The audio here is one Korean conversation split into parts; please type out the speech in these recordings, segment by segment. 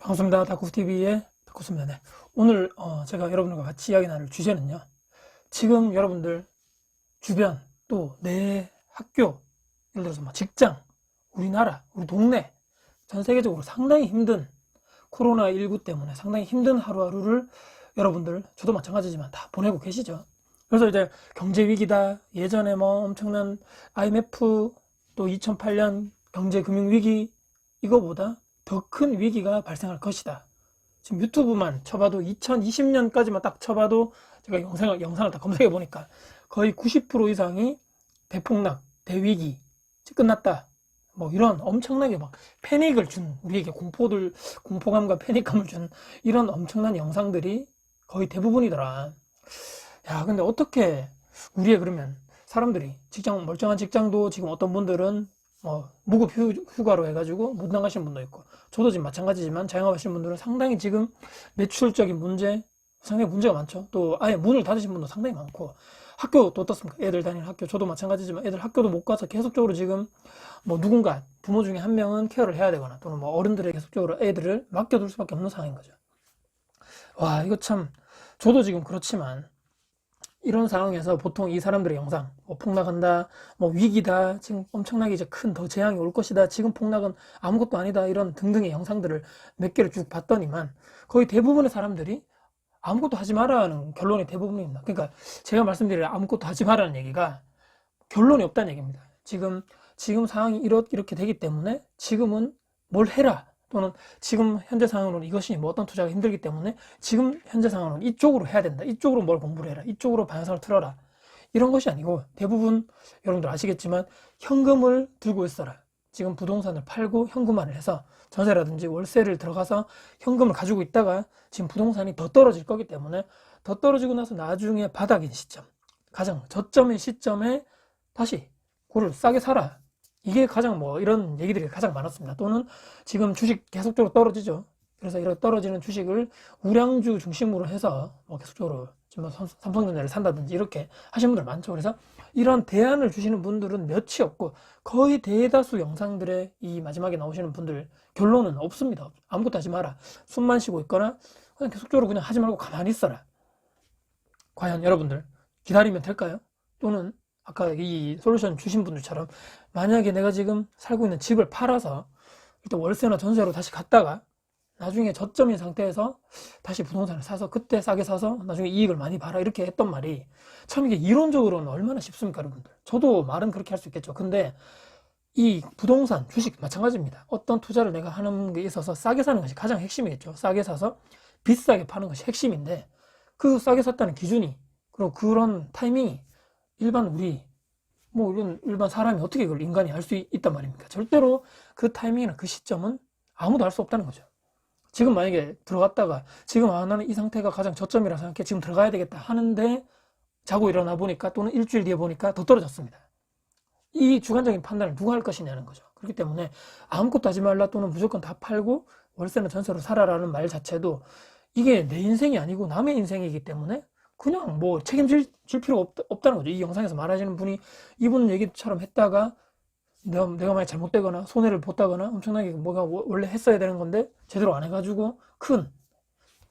반갑습니다. 다쿠TV의 다쿠스입니다. 네. 오늘 제가 여러분과 같이 이야기 나눌 주제는요. 지금 여러분들 주변 또 내 학교, 예를 들어서 뭐 직장, 우리나라, 우리 동네, 전 세계적으로 상당히 힘든 코로나19 때문에 상당히 힘든 하루하루를 여러분들, 저도 마찬가지지만 다 보내고 계시죠. 그래서 이제 경제 위기다, 예전에 뭐 엄청난 IMF 또 2008년 경제 금융 위기 이거보다 더 큰 위기가 발생할 것이다. 지금 유튜브만 쳐봐도 2020년까지만 딱 쳐봐도 제가 영상을 다 검색해 보니까 거의 90% 이상이 대폭락, 대위기, 끝났다. 뭐 이런 엄청나게 막 패닉을 준 우리에게 공포감과 패닉감을 준 이런 엄청난 영상들이 거의 대부분이더라. 야, 근데 어떻게 우리의 그러면 사람들이 멀쩡한 직장도 지금 어떤 분들은 무급 휴가로 해가지고 못 나가시는 분도 있고, 저도 지금 마찬가지지만 자영업하시는 분들은 상당히 지금 매출적인 문제, 상당히 문제가 많죠. 또 아예 문을 닫으신 분도 상당히 많고, 학교 또 어떻습니까? 애들 다니는 학교, 저도 마찬가지지만 애들 학교도 못 가서 계속적으로 지금 뭐 누군가 부모 중에 한 명은 케어를 해야 되거나 또는 뭐 어른들에게 계속적으로 애들을 맡겨둘 수밖에 없는 상황인 거죠. 와, 이거 참, 저도 지금 그렇지만 이런 상황에서 보통 이 사람들의 영상, 뭐 폭락한다, 뭐 위기다, 지금 엄청나게 이제 큰 더 재앙이 올 것이다, 지금 폭락은 아무것도 아니다, 이런 등등의 영상들을 몇 개를 쭉 봤더니만 거의 대부분의 사람들이 아무것도 하지 말라는 결론이 대부분입니다. 그러니까 제가 말씀드릴 아무것도 하지 말라는 얘기가 결론이 없다는 얘기입니다. 지금 상황이 이렇게 되기 때문에 지금은 뭘 해라. 또는 지금 현재 상황으로는 이것이 뭐 어떤 투자가 힘들기 때문에 지금 현재 상황으로는 이쪽으로 해야 된다. 이쪽으로 뭘 공부를 해라. 이쪽으로 방향성을 틀어라. 이런 것이 아니고 대부분 여러분들 아시겠지만 현금을 들고 있어라. 지금 부동산을 팔고 현금화를 해서 전세라든지 월세를 들어가서 현금을 가지고 있다가 지금 부동산이 더 떨어질 거기 때문에 더 떨어지고 나서 나중에 바닥인 시점, 가장 저점인 시점에 다시 그걸 싸게 사라. 이게 가장 뭐 이런 얘기들이 가장 많았습니다. 또는 지금 주식 계속적으로 떨어지죠. 그래서 이런 떨어지는 주식을 우량주 중심으로 해서 뭐 계속적으로 지금 삼성전자를 산다든지 이렇게 하시는 분들 많죠. 그래서 이런 대안을 주시는 분들은 몇이 없고 거의 대다수 영상들의 이 마지막에 나오시는 분들 결론은 없습니다. 아무것도 하지 마라. 숨만 쉬고 있거나 그냥 계속적으로 그냥 하지 말고 가만히 있어라. 과연 여러분들 기다리면 될까요? 또는 아까 이 솔루션 주신 분들처럼 만약에 내가 지금 살고 있는 집을 팔아서 일단 월세나 전세로 다시 갔다가 나중에 저점인 상태에서 다시 부동산을 사서 그때 싸게 사서 나중에 이익을 많이 봐라 이렇게 했던 말이 참 이게 이론적으로는 얼마나 쉽습니까, 여러분들? 저도 말은 그렇게 할 수 있겠죠. 근데 이 부동산, 주식 마찬가지입니다. 어떤 투자를 내가 하는 게 있어서 싸게 사는 것이 가장 핵심이겠죠. 싸게 사서 비싸게 파는 것이 핵심인데 그 싸게 샀다는 기준이 그리고 그런 타이밍이 이런 일반 사람이 어떻게 그걸 인간이 알 수 있단 말입니까? 절대로 그 타이밍이나 그 시점은 아무도 알 수 없다는 거죠. 지금 만약에 들어갔다가 지금 나는 이 상태가 가장 저점이라 생각해 지금 들어가야 되겠다 하는데 자고 일어나 보니까 또는 일주일 뒤에 보니까 더 떨어졌습니다. 이 주관적인 판단을 누가 할 것이냐는 거죠. 그렇기 때문에 아무것도 하지 말라 또는 무조건 다 팔고 월세나 전세로 살아라는 말 자체도 이게 내 인생이 아니고 남의 인생이기 때문에 그냥 뭐 책임질 필요가 없다는 거죠. 이 영상에서 말하시는 분이 이분 얘기처럼 했다가 내가 만약 잘못되거나 손해를 봤다거나 엄청나게 뭐가 원래 했어야 되는 건데 제대로 안 해가지고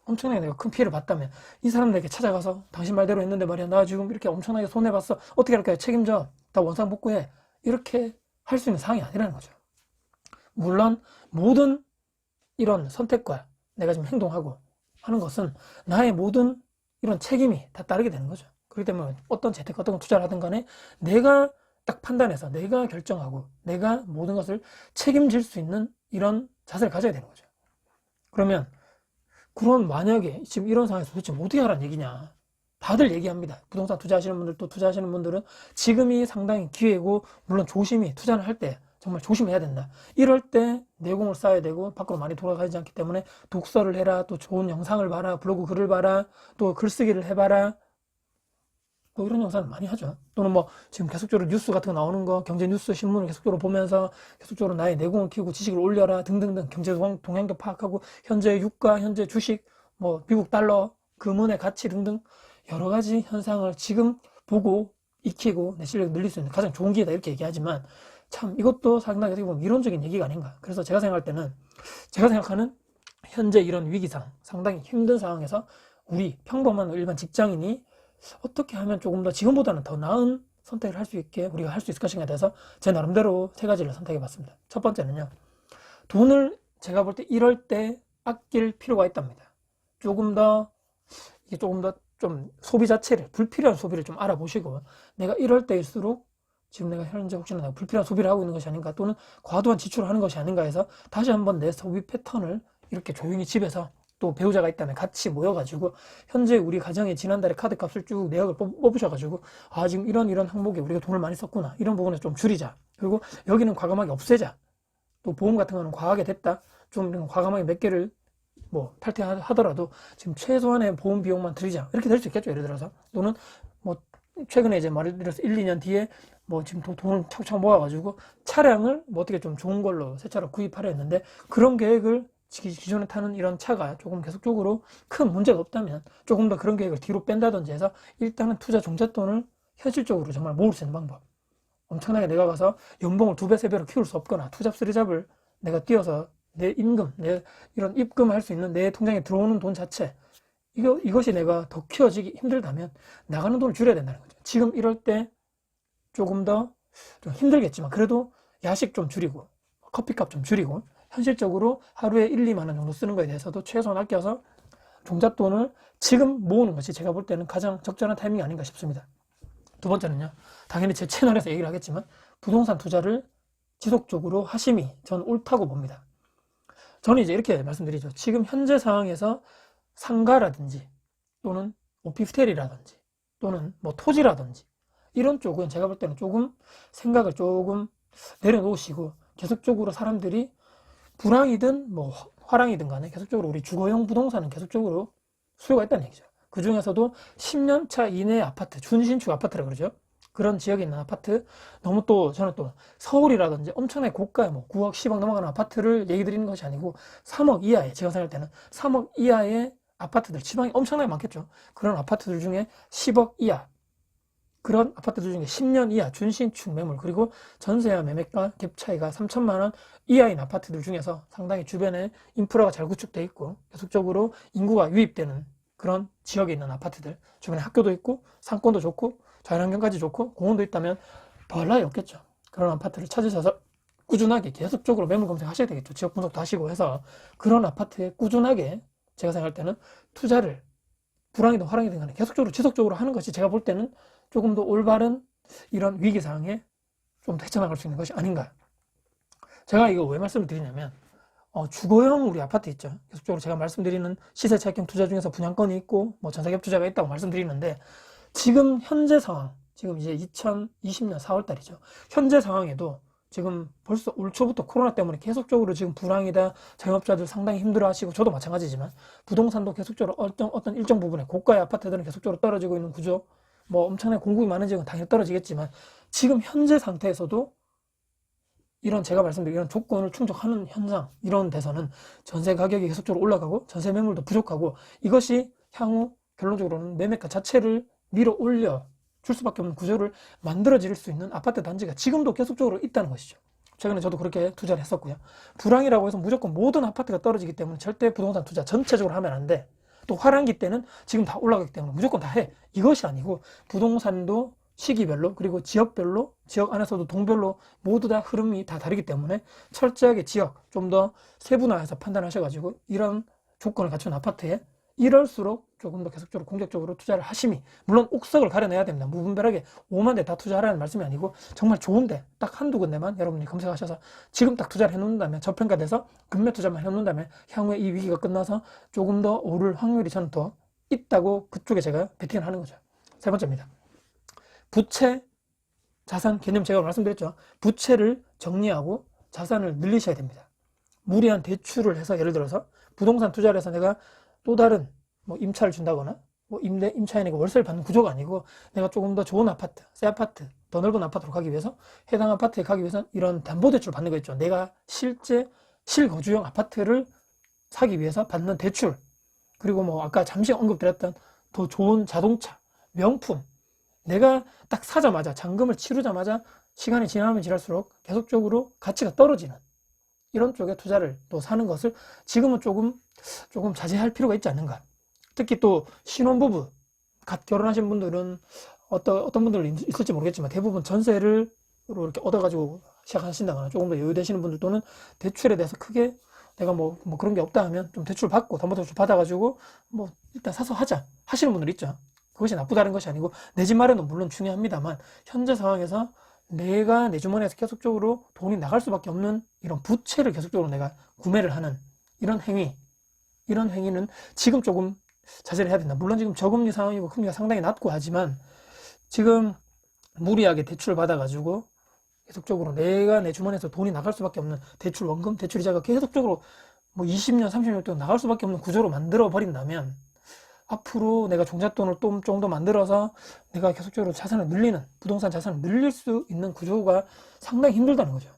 엄청나게 내가 큰 피해를 봤다면 이 사람들에게 찾아가서 당신 말대로 했는데 말이야 나 지금 이렇게 엄청나게 손해봤어 어떻게 할까요? 책임져 다 원상복구해 이렇게 할 수 있는 상황이 아니라는 거죠. 물론 모든 이런 선택과 내가 지금 행동하고 하는 것은 나의 모든 이런 책임이 다 따르게 되는 거죠. 그렇기 때문에 어떤 재테크 어떤 투자를 하든 간에 내가 딱 판단해서 내가 결정하고 내가 모든 것을 책임질 수 있는 이런 자세를 가져야 되는 거죠. 그러면 그런 만약에 지금 이런 상황에서 도대체 어떻게 하라는 얘기냐. 다들 얘기합니다. 부동산 투자하시는 분들 또 투자하시는 분들은 지금이 상당히 기회고 물론 조심히 투자를 할 때 정말 조심해야 된다. 이럴 때 내공을 쌓아야 되고 밖으로 많이 돌아가지 않기 때문에 독서를 해라. 또 좋은 영상을 봐라. 블로그 글을 봐라. 또 글쓰기를 해봐라. 뭐 이런 영상을 많이 하죠. 또는 뭐 지금 계속적으로 뉴스 같은 거 나오는 거 경제 뉴스 신문을 계속적으로 보면서 계속적으로 나의 내공을 키우고 지식을 올려라 등등등 경제 동향도 파악하고 현재 유가, 현재 주식, 뭐 미국 달러, 금은의 가치 등등 여러 가지 현상을 지금 보고 익히고 내 실력을 늘릴 수 있는 가장 좋은 기회다 이렇게 얘기하지만 참 이것도 상당히 어떻게 보면 이론적인 얘기가 아닌가. 그래서 제가 생각할 때는 제가 생각하는 현재 이런 위기상 상당히 힘든 상황에서 우리 평범한 일반 직장인이 어떻게 하면 조금 더 지금보다는 더 나은 선택을 할 수 있게 우리가 할 수 있을 것인가에 대해서 제 나름대로 세 가지를 선택해 봤습니다. 첫 번째는요. 돈을 제가 볼 때 이럴 때 아낄 필요가 있답니다. 조금 더 이게 조금 더 좀 소비 자체를 불필요한 소비를 좀 알아보시고 내가 이럴 때일수록 지금 내가 현재 혹시나 내가 불필요한 소비를 하고 있는 것이 아닌가 또는 과도한 지출을 하는 것이 아닌가 해서 다시 한번 내 소비 패턴을 이렇게 조용히 집에서 또 배우자가 있다면 같이 모여가지고 현재 우리 가정에 지난달에 카드값을 쭉 내역을 뽑으셔가지고 아 지금 이런 항목에 우리가 돈을 많이 썼구나 이런 부분에 좀 줄이자 그리고 여기는 과감하게 없애자 또 보험 같은 거는 과하게 됐다 좀 과감하게 몇 개를 뭐 탈퇴하더라도 지금 최소한의 보험 비용만 들이자 이렇게 될 수 있겠죠. 예를 들어서 또는 뭐 최근에 이제 말을 들어서 1, 2년 뒤에 뭐 지금 돈을 차곡차곡 모아가지고 차량을 뭐 어떻게 좀 좋은 걸로 새 차로 구입하려 했는데 그런 계획을 기존에 타는 이런 차가 조금 계속적으로 큰 문제가 없다면 조금 더 그런 계획을 뒤로 뺀다든지 해서 일단은 투자 종잣돈을 현실적으로 정말 모을 수 있는 방법 엄청나게 내가 가서 연봉을 2배, 3배로 키울 수 없거나 투잡, 쓰리잡을 내가 뛰어서 내 임금, 내 이런 입금할 수 있는 내 통장에 들어오는 돈 자체 이것이 내가 더 키워지기 힘들다면 나가는 돈을 줄여야 된다는 거죠. 지금 이럴 때 조금 더 좀 힘들겠지만 그래도 야식 좀 줄이고 커피값 좀 줄이고 현실적으로 하루에 1, 2만 원 정도 쓰는 거에 대해서도 최소한 아껴서 종잣돈을 지금 모으는 것이 제가 볼 때는 가장 적절한 타이밍이 아닌가 싶습니다. 두 번째는요. 당연히 제 채널에서 얘기를 하겠지만 부동산 투자를 지속적으로 하심이 전 옳다고 봅니다. 저는 이제 이렇게 말씀드리죠. 지금 현재 상황에서 상가라든지 또는 오피스텔이라든지 또는 뭐 토지라든지 이런 쪽은 제가 볼 때는 조금 생각을 조금 내려놓으시고 계속적으로 사람들이 불황이든 뭐 화랑이든 간에 계속적으로 우리 주거용 부동산은 계속적으로 수요가 있다는 얘기죠. 그 중에서도 10년 차 이내의 아파트, 준신축 아파트라 그러죠. 그런 지역에 있는 아파트 너무 또 저는 또 서울이라든지 엄청나게 고가의 뭐 9억, 10억 넘어가는 아파트를 얘기 드리는 것이 아니고 3억 이하의 제가 생각할 때는 3억 이하의 아파트들 지방이 엄청나게 많겠죠. 그런 아파트들 중에 10억 이하 그런 아파트들 중에 10년 이하 준신축 매물 그리고 전세와 매매가 갭 차이가 3천만 원 이하인 아파트들 중에서 상당히 주변에 인프라가 잘 구축되어 있고 계속적으로 인구가 유입되는 그런 지역에 있는 아파트들 주변에 학교도 있고 상권도 좋고 자연환경까지 좋고 공원도 있다면 더할 나위 없겠죠. 그런 아파트를 찾으셔서 꾸준하게 계속적으로 매물 검색하셔야 되겠죠. 지역 분석도 하시고 해서 그런 아파트에 꾸준하게 제가 생각할 때는 투자를 불황이든 화랑이든 간에 계속적으로 지속적으로 하는 것이 제가 볼 때는 조금 더 올바른 이런 위기 상황에 좀 더 헤쳐나갈 수 있는 것이 아닌가. 제가 이거 왜 말씀을 드리냐면 주거용 우리 아파트 있죠. 계속적으로 제가 말씀드리는 시세 차익형 투자 중에서 분양권이 있고 뭐 전세갭 투자가 있다고 말씀드리는데 지금 현재 상황, 지금 이제 2020년 4월 달이죠. 현재 상황에도 지금 벌써 올 초부터 코로나 때문에 계속적으로 지금 불황이다, 자영업자들 상당히 힘들어 하시고, 저도 마찬가지지만, 부동산도 계속적으로 어떤 일정 부분에 고가의 아파트들은 계속적으로 떨어지고 있는 구조, 뭐 엄청나게 공급이 많은 지역은 당연히 떨어지겠지만, 지금 현재 상태에서도 이런 제가 말씀드린 이런 조건을 충족하는 현상, 이런 데서는 전세 가격이 계속적으로 올라가고, 전세 매물도 부족하고, 이것이 향후 결론적으로는 매매가 자체를 밀어 올려 줄 수밖에 없는 구조를 만들어질 수 있는 아파트 단지가 지금도 계속적으로 있다는 것이죠. 최근에 저도 그렇게 투자를 했었고요. 불황이라고 해서 무조건 모든 아파트가 떨어지기 때문에 절대 부동산 투자 전체적으로 하면 안 돼. 또 화랑기 때는 지금 다 올라가기 때문에 무조건 다 해. 이것이 아니고 부동산도 시기별로 그리고 지역별로 지역 안에서도 동별로 모두 다 흐름이 다 다르기 때문에 철저하게 지역 좀 더 세분화해서 판단하셔가지고 이런 조건을 갖춘 아파트에 이럴수록 조금 더 계속적으로 공격적으로 투자를 하심이, 물론 옥석을 가려내야 됩니다. 무분별하게 5만 대 다 투자하라는 말씀이 아니고 정말 좋은데 딱 한두 군데만 여러분이 검색하셔서 지금 딱 투자를 해놓는다면, 저평가돼서 금매 투자만 해놓는다면 향후에 이 위기가 끝나서 조금 더 오를 확률이 저는 더 있다고 그쪽에 제가 베팅을 하는 거죠. 세 번째입니다. 부채, 자산 개념 제가 말씀드렸죠. 부채를 정리하고 자산을 늘리셔야 됩니다. 무리한 대출을 해서 예를 들어서 부동산 투자를 해서 내가 또 다른 뭐 임차를 준다거나 뭐 임차인에게 월세를 받는 구조가 아니고 내가 조금 더 좋은 아파트, 새 아파트, 더 넓은 아파트로 가기 위해서 해당 아파트에 가기 위해서 이런 담보대출 받는 거 있죠. 내가 실제 실거주용 아파트를 사기 위해서 받는 대출, 그리고 뭐 아까 잠시 언급드렸던 더 좋은 자동차, 명품, 내가 딱 사자마자 잔금을 치르자마자 시간이 지나면 지날수록 계속적으로 가치가 떨어지는 이런 쪽에 투자를 또 사는 것을 지금은 조금 자제할 필요가 있지 않는가. 특히 또 신혼부부, 갓 결혼하신 분들은 어떤 분들은 있을지 모르겠지만 대부분 전세를 이렇게 얻어가지고 시작하신다거나 조금 더 여유되시는 분들 또는 대출에 대해서 크게 내가 뭐 그런 게 없다 하면 좀 대출 받고 담보대출 받아가지고 뭐 일단 사서 하자 하시는 분들 있죠. 그것이 나쁘다는 것이 아니고 내 집 마련도 물론 중요합니다만 현재 상황에서 내가 내 주머니에서 계속적으로 돈이 나갈 수밖에 없는 이런 부채를 계속적으로 내가 구매를 하는 이런 행위는 지금 조금 자제를 해야 된다. 물론 지금 저금리 상황이고 금리가 상당히 낮고 하지만 지금 무리하게 대출을 받아가지고 계속적으로 내가 내 주머니에서 돈이 나갈 수밖에 없는 대출 원금, 대출 이자가 계속적으로 뭐 20년, 30년 동안 나갈 수밖에 없는 구조로 만들어 버린다면 앞으로 내가 종잣돈을 좀 더 만들어서 내가 계속적으로 자산을 늘리는, 부동산 자산을 늘릴 수 있는 구조가 상당히 힘들다는 거죠.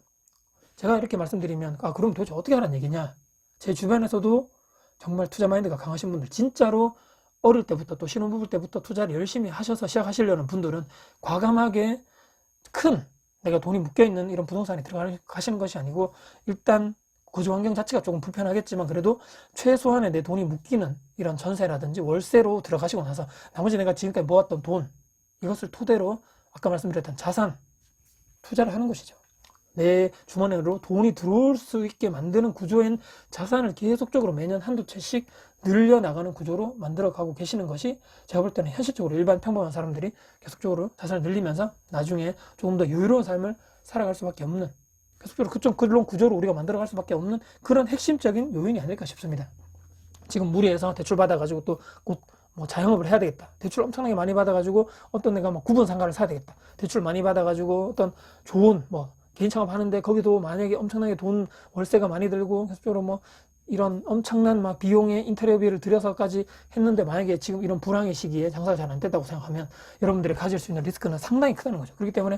제가 이렇게 말씀드리면 그럼 도대체 어떻게 하라는 얘기냐. 제 주변에서도 정말 투자 마인드가 강하신 분들, 진짜로 어릴 때부터 또 신혼부부 때부터 투자를 열심히 하셔서 시작하시려는 분들은 과감하게 큰 내가 돈이 묶여있는 이런 부동산에 들어가시는 것이 아니고 일단 거주 환경 자체가 조금 불편하겠지만 그래도 최소한의 내 돈이 묶이는 이런 전세라든지 월세로 들어가시고 나서 나머지 내가 지금까지 모았던 돈, 이것을 토대로 아까 말씀드렸던 자산 투자를 하는 것이죠. 내 주머니로 돈이 들어올 수 있게 만드는 구조인 자산을 계속적으로 매년 한두 채씩 늘려나가는 구조로 만들어가고 계시는 것이 제가 볼 때는 현실적으로 일반 평범한 사람들이 계속적으로 자산을 늘리면서 나중에 조금 더 여유로운 삶을 살아갈 수밖에 없는, 계속적으로 그런 구조로 우리가 만들어갈 수밖에 없는 그런 핵심적인 요인이 아닐까 싶습니다. 지금 무리해서 대출 받아가지고 또 곧 뭐 자영업을 해야 되겠다. 대출 엄청나게 많이 받아가지고 어떤 내가 뭐 구분 상가를 사야 되겠다. 대출 많이 받아가지고 어떤 좋은 뭐 개인 창업하는데 거기도 만약에 엄청나게 돈 월세가 많이 들고 계속적으로 뭐 이런 엄청난 막 비용의 인테리어비를 들여서까지 했는데 만약에 지금 이런 불황의 시기에 장사가 잘 안 됐다고 생각하면 여러분들이 가질 수 있는 리스크는 상당히 크다는 거죠. 그렇기 때문에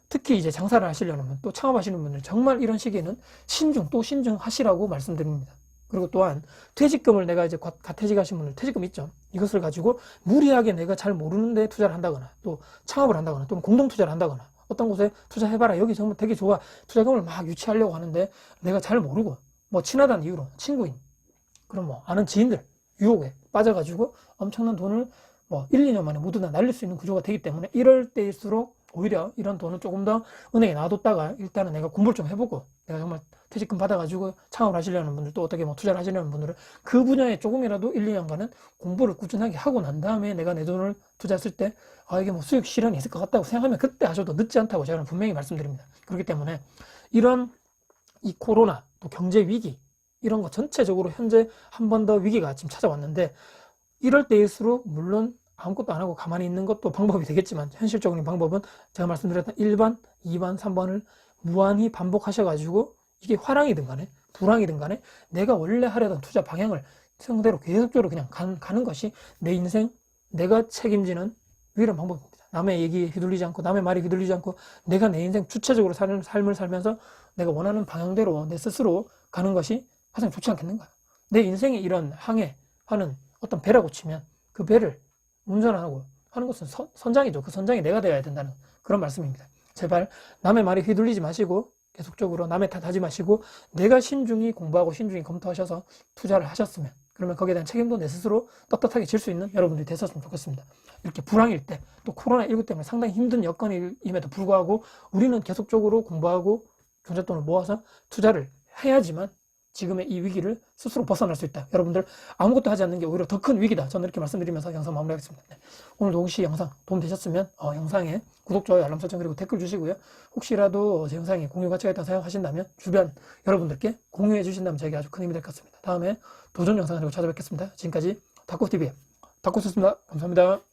특히 이제 장사를 하시려는 분, 또 창업하시는 분들 정말 이런 시기에는 신중하시라고 말씀드립니다. 그리고 또한 퇴직금을 내가 이제 가퇴직하신 분들 퇴직금 있죠. 이것을 가지고 무리하게 내가 잘 모르는데 투자를 한다거나 또 창업을 한다거나 또는 공동 투자를 한다거나 어떤 곳에 투자해봐라. 여기 정말 되게 좋아. 투자금을 막 유치하려고 하는데 내가 잘 모르고 뭐 친하다는 이유로 친구인 그럼 뭐 아는 지인들 유혹에 빠져가지고 엄청난 돈을 뭐 1, 2년 만에 모두 다 날릴 수 있는 구조가 되기 때문에 이럴 때일수록 오히려 이런 돈을 조금 더 은행에 놔뒀다가 일단은 내가 공부를 좀 해보고 내가 정말 퇴직금 받아가지고 창업을 하시려는 분들 또 어떻게 뭐 투자를 하시려는 분들은 그 분야에 조금이라도 1, 2년간은 공부를 꾸준하게 하고 난 다음에 내가 내 돈을 투자했을 때 이게 뭐 수익 실현이 있을 것 같다고 생각하면 그때 하셔도 늦지 않다고 제가 분명히 말씀드립니다. 그렇기 때문에 이런 이 코로나 또 경제 위기 이런 거 전체적으로 현재 한 번 더 위기가 지금 찾아왔는데 이럴 때일수록 물론 아무것도 안 하고 가만히 있는 것도 방법이 되겠지만 현실적인 방법은 제가 말씀드렸던 1번, 2번, 3번을 무한히 반복하셔가지고 이게 화랑이든 간에 불황이든 간에 내가 원래 하려던 투자 방향을 상대로 계속적으로 그냥 가는 것이 내 인생 내가 책임지는 유일한 방법입니다. 남의 얘기에 휘둘리지 않고 남의 말에 휘둘리지 않고 내가 내 인생 주체적으로 사는 삶을 살면서 내가 원하는 방향대로 내 스스로 가는 것이 가장 좋지 않겠는가. 내 인생에 이런 항해하는 어떤 배라고 치면 그 배를 운전하고 하는 것은 선장이죠. 그 선장이 내가 되어야 된다는 그런 말씀입니다. 제발 남의 말에 휘둘리지 마시고 계속적으로 남의 탓하지 마시고 내가 신중히 공부하고 신중히 검토하셔서 투자를 하셨으면 그러면 거기에 대한 책임도 내 스스로 떳떳하게 질 수 있는 여러분들이 되셨으면 좋겠습니다. 이렇게 불황일 때 또 코로나19 때문에 상당히 힘든 여건임에도 불구하고 우리는 계속적으로 공부하고 종잣돈을 모아서 투자를 해야지만 지금의 이 위기를 스스로 벗어날 수 있다. 여러분들 아무것도 하지 않는 게 오히려 더 큰 위기다. 저는 이렇게 말씀드리면서 영상 마무리하겠습니다. 네. 오늘도 혹시 영상 도움되셨으면 영상에 구독, 좋아요, 알람 설정 그리고 댓글 주시고요. 혹시라도 제 영상이 공유 가치가 있다고 생각하신다면 주변 여러분들께 공유해 주신다면 저에게 아주 큰 힘이 될 것 같습니다. 다음에 도전 영상으로 찾아뵙겠습니다. 지금까지 닥코TV의 닥코였습니다. 감사합니다.